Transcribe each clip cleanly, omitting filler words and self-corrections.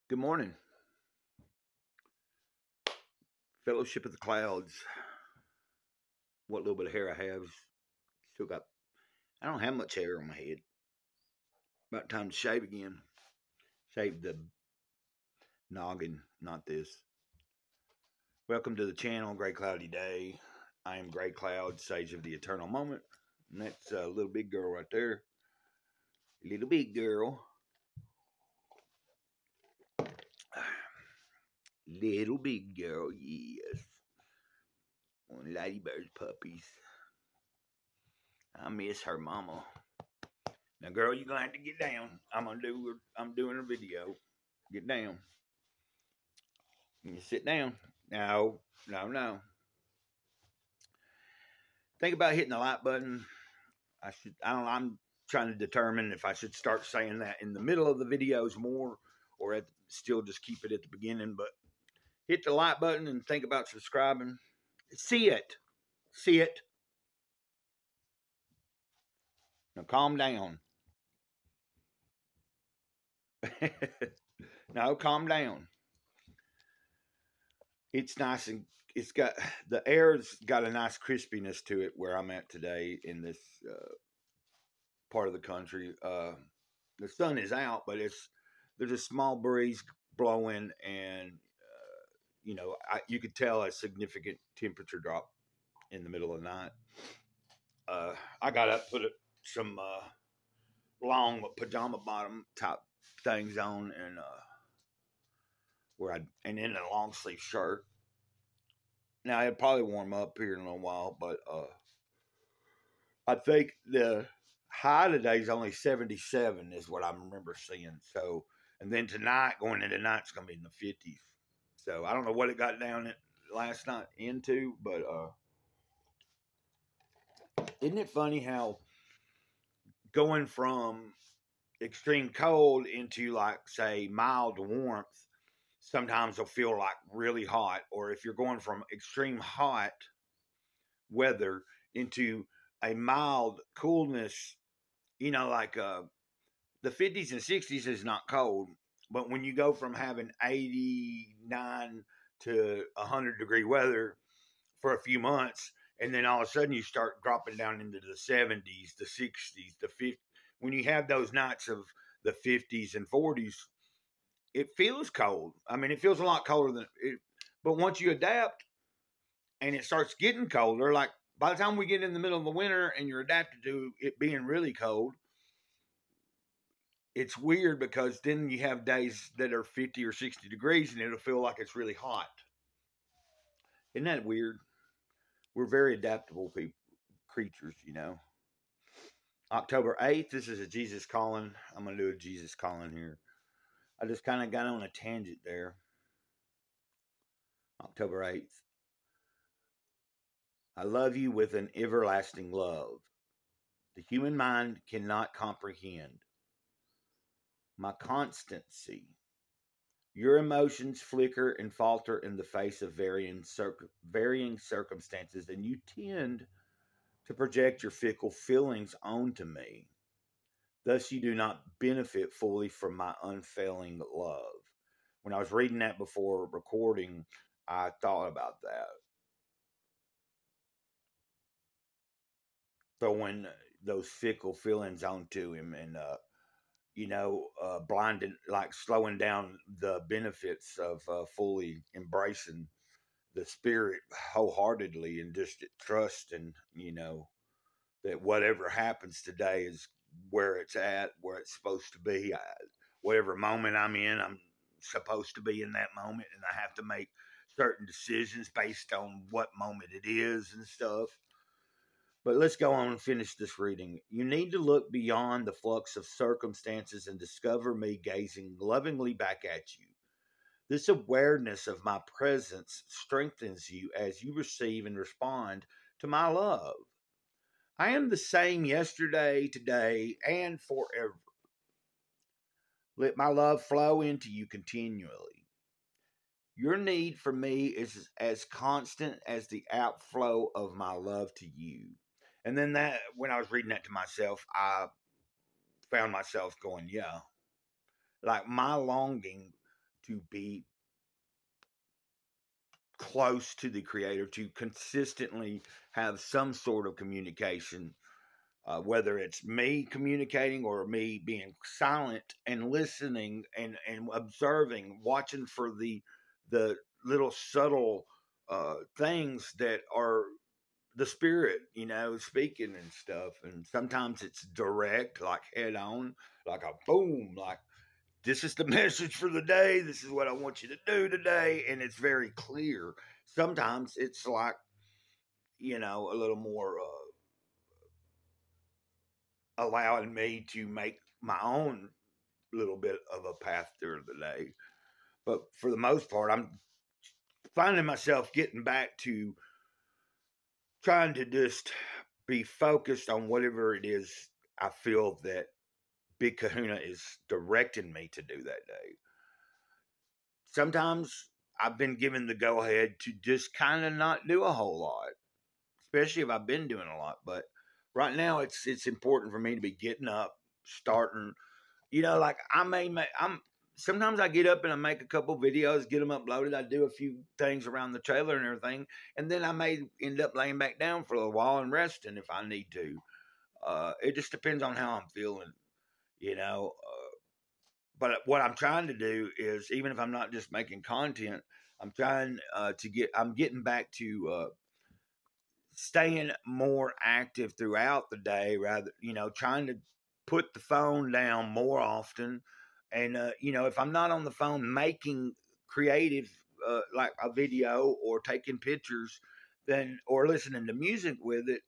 Good morning, Fellowship of the Clouds. What little bit of hair I have, still got. I don't have much hair on my head. About time to shave again. Shave the noggin, not this. Welcome to the channel, Gray Cloudy Day. I am Gray Cloud, Sage of the Eternal Moment. And that's a little big girl right there. Little big girl. Little big girl, yes. One of Ladybird's puppies. I miss her mama. Now, girl, you're gonna have to get down. I'm doing a video. Get down. You sit down. No, no. Think about hitting the like button. I don't know. I'm trying to determine if I should start saying that in the middle of the videos more or still just keep it at the beginning. But hit the like button and think about subscribing. See it. See it. Now calm down. No, calm down. It's nice and it's got the air's got a nice crispiness to it where I'm at today in this part of the country. The sun is out, but there's a small breeze blowing, and you could tell a significant temperature drop in the middle of the night. I got up, put some long pajama bottom type things on, and then a long sleeve shirt. Now it'll probably warm up here in a little while, but I think the high today is only 77 is what I remember seeing. So, and then tonight, going into tonight, it's going to be in the 50s. So I don't know what it got down last night into, but isn't it funny how going from extreme cold into, like, say, mild warmth, sometimes it'll feel like really hot, or if you're going from extreme hot weather into a mild coolness, like the 50s and 60s is not cold, but when you go from having 89 to 100-degree weather for a few months, and then all of a sudden you start dropping down into the 70s, the 60s, the 50s, when you have those nights of the 50s and 40s, it feels cold. I mean, it feels a lot colder than it, but once you adapt and it starts getting colder, like by the time we get in the middle of the winter and you're adapted to it being really cold, it's weird because then you have days that are 50 or 60 degrees and it'll feel like it's really hot. Isn't that weird? We're very adaptable creatures. October 8th, this is a Jesus calling. I'm going to do a Jesus calling here. I just kind of got on a tangent there. October 8th. I love you with an everlasting love. The human mind cannot comprehend. My constancy. Your emotions flicker and falter in the face of varying circumstances, and you tend to project your fickle feelings onto me. Thus, you do not benefit fully from my unfailing love. When I was reading that before recording, I thought about that. Throwing those fickle feelings onto him and blinding, like slowing down the benefits of fully embracing the spirit wholeheartedly and just trust and, that whatever happens today is where it's at, where it's supposed to be. Whatever moment I'm in, I'm supposed to be in that moment, and I have to make certain decisions based on what moment it is and stuff. But let's go on and finish this reading. You need to look beyond the flux of circumstances and discover me gazing lovingly back at you. This awareness of my presence strengthens you as you receive and respond to my love. I am the same yesterday, today, and forever. Let my love flow into you continually. Your need for me is as constant as the outflow of my love to you. And then when I was reading that to myself, I found myself going, yeah, like my longing to be close to the creator, to consistently have some sort of communication, whether it's me communicating or me being silent and listening and observing, watching for the little subtle things that are the spirit, speaking and stuff. And sometimes it's direct, like head on, like a boom, like this is the message for the day. This is what I want you to do today. And it's very clear. Sometimes it's like, a little more allowing me to make my own little bit of a path through the day. But for the most part, I'm finding myself getting back to trying to just be focused on whatever it is I feel that Big Kahuna is directing me to do that day. Sometimes I've been given the go ahead to just kind of not do a whole lot, especially if I've been doing a lot. But right now, it's important for me to be getting up, starting. Like I'm sometimes I get up and I make a couple videos, get them uploaded. I do a few things around the trailer and everything, and then I may end up laying back down for a little while and resting if I need to. It just depends on how I'm feeling, you know. But what I'm trying to do is, even if I'm not just making content, I'm trying I'm getting back to staying more active throughout the day, rather, trying to put the phone down more often. And, if I'm not on the phone making creative, like a video or taking pictures, then, or listening to music with it,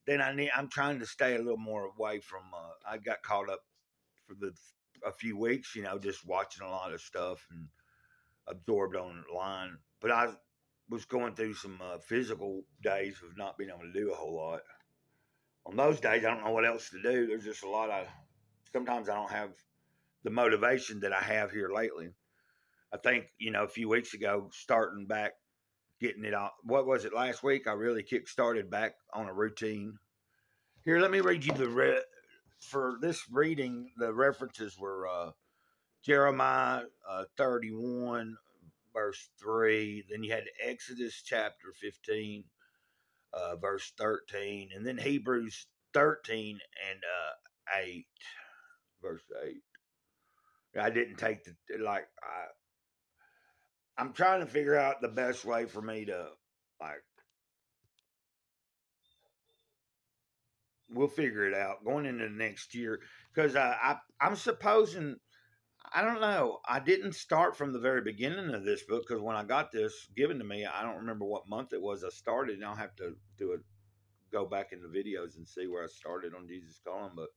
then I'm trying to stay a little more away from, I got caught up for a few weeks, just watching a lot of stuff and absorbed online. But I was going through some physical days of not being able to do a whole lot. On those days, I don't know what else to do. There's just a lot of. Sometimes I don't have the motivation that I have here lately. I think a few weeks ago, starting back, getting it off. What was it last week? I really kick started back on a routine. Here, let me read you for this reading. The references were Jeremiah 31 verse 3. Then you had Exodus chapter 15, verse 13. And then Hebrews 13 and 8, verse 8. I didn't take I'm trying to figure out the best way for me to, like, we'll figure it out going into the next year. Because I'm supposing, I don't know. I didn't start from the very beginning of this book because when I got this given to me, I don't remember what month it was I started. And I'll have to go back in the videos and see where I started on Jesus Calling. But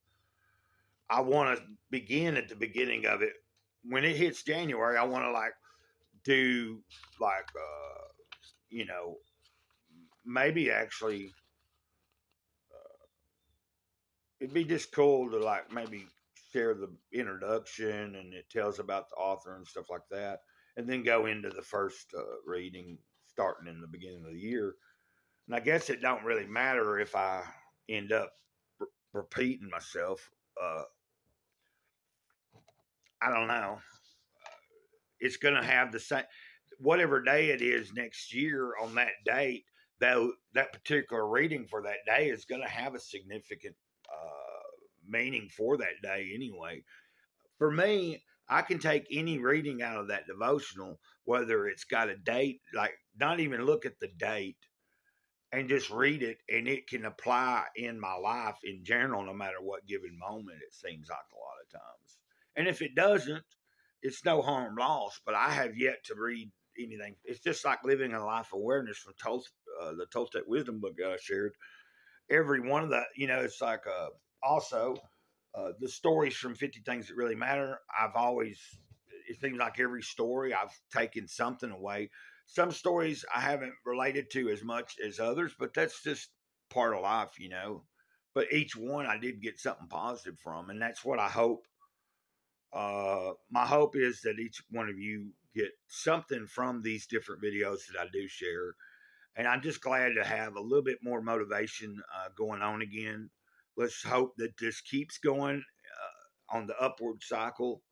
I want to begin at the beginning of it. When it hits January, I want to do like, maybe actually, it'd be just cool to maybe share the introduction and it tells about the author and stuff like that, and then go into the first reading starting in the beginning of the year. And I guess it don't really matter if I end up repeating myself. I don't know. It's going to have the same, whatever day it is next year on that date, though that particular reading for that day is going to have a significant meaning for that day anyway. For me, I can take any reading out of that devotional, whether it's got a date, like not even look at the date and just read it, and it can apply in my life in general, no matter what given moment, it seems like a lot of times. And if it doesn't, it's no harm lost, but I have yet to read anything. It's just like living a life awareness from the Toltec Wisdom book that I shared. Every one of the, it's like also the stories from 50 Things That Really Matter. It seems like every story I've taken something away. Some stories I haven't related to as much as others, but that's just part of life. But each one I did get something positive from, and that's what I hope. My hope is that each one of you get something from these different videos that I do share. And I'm just glad to have a little bit more motivation going on again. Let's hope that this keeps going on the upward cycle.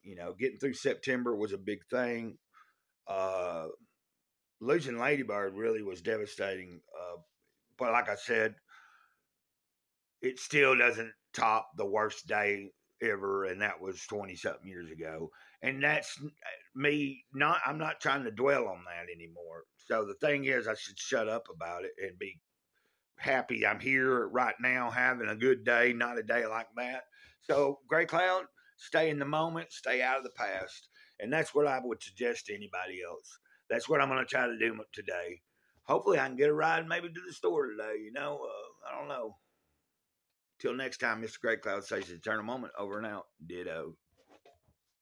You know, getting through September was a big thing. Uh, Losing Ladybird really was devastating. But like I said, it still doesn't top the worst day ever, and that was 20 something years ago. And that's me not, I'm not trying to dwell on that anymore. So the thing is, I should shut up about it and be happy I'm here right now having a good day, not a day like that. So, Gray Cloud, stay in the moment, stay out of the past. And that's what I would suggest to anybody else. That's what I'm going to try to do today. Hopefully, I can get a ride maybe to the store today. I don't know. Till next time, Mr. Great Cloud says, turn a moment over and out. Ditto.